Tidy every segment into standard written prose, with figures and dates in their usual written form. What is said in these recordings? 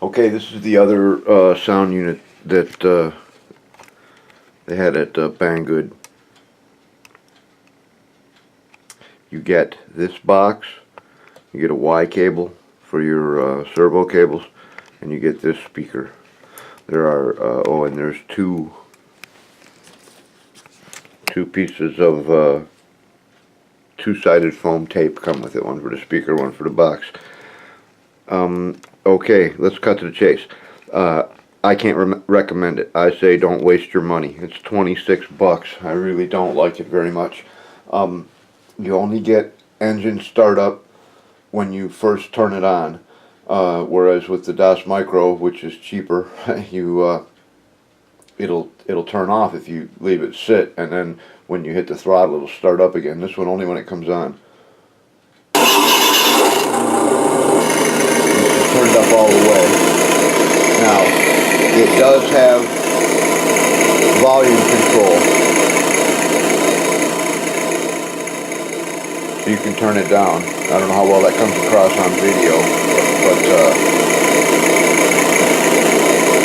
Okay, this is the other sound unit that they had at Banggood. You get this box, you get a Y cable for your servo cables, and you get this speaker. There are and there's two pieces of two-sided foam tape come with it. One for the speaker, one for the box. Okay, let's cut to the chase. I can't recommend it. I say don't waste your money. It's 26 bucks. I really don't like it very much. You only get engine startup when you first turn it on, whereas with the DOS Micro, which is cheaper, it'll turn off if you leave it sit, and then when you hit the throttle, it'll start up again. This one only when it comes on. It's turned up all the way. Now, it does have volume control, so you can turn it down. I don't know how well that comes across on video, but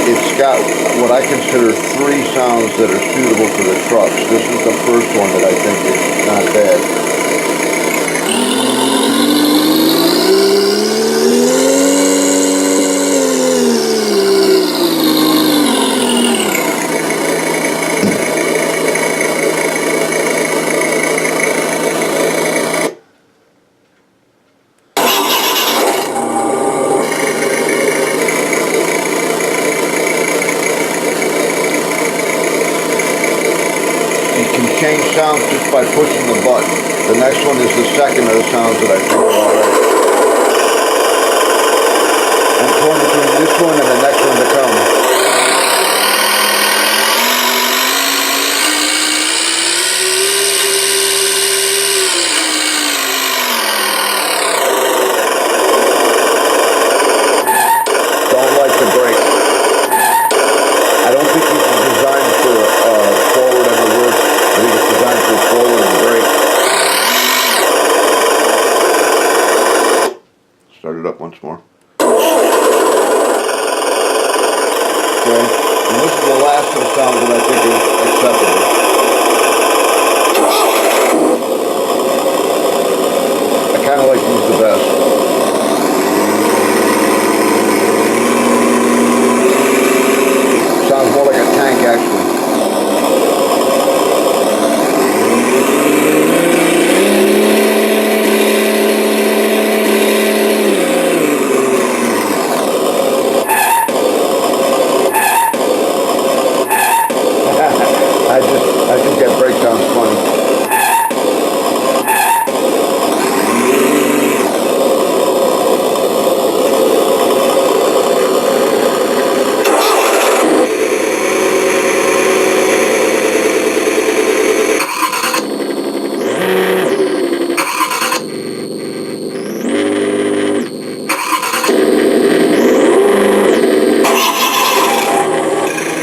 it's got what I consider three sounds that are suitable for the trucks. This is the first one that I think is not bad. Change sounds just by pushing the button. The next one is the second of the sounds that I think are alright. I'm torn between this one and the next one to come. Don't like the brake. I don't think this is designed for forward and reverse. I think it's designed for forward and brake. Start it up once more. Okay, and this is the last of the sounds that I think is acceptable. I kind of like these the best. Sounds more like a tank actually. I think that brake sounds funny.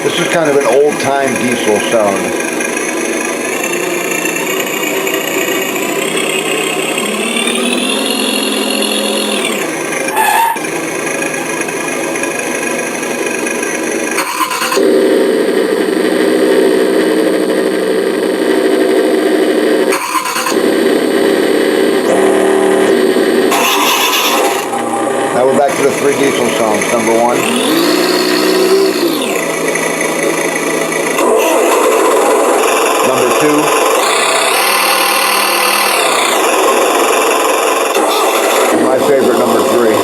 This is kind of an old-time diesel sound. Now we're back to the three diesel sounds. Number one. Number two. And my favorite, number three.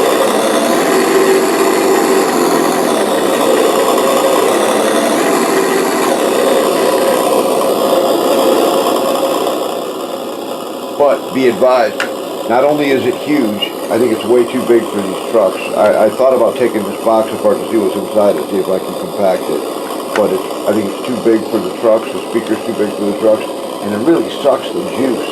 But be advised, not only is it huge, I think it's way too big for these trucks. I thought about taking this box apart to see what's inside it, see if I can compact it. But I think it's too big for the trucks, the speaker's too big for the trucks, and it really sucks the juice.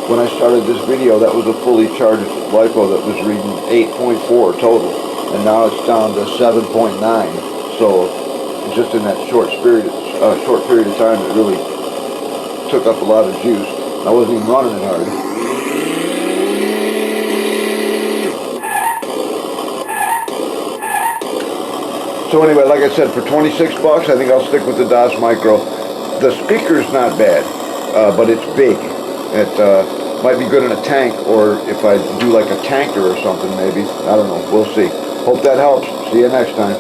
When I started this video, that was a fully charged LiPo that was reading 8.4 total, and now it's down to 7.9. So just in that short period of time, it really took up a lot of juice. I wasn't even running it hard. So anyway, like I said, for 26 bucks, I think I'll stick with the DAS Micro. The speaker's not bad, but it's big. It might be good in a tank, or if I do like a tanker or something, maybe. I don't know. We'll see. Hope that helps. See you next time.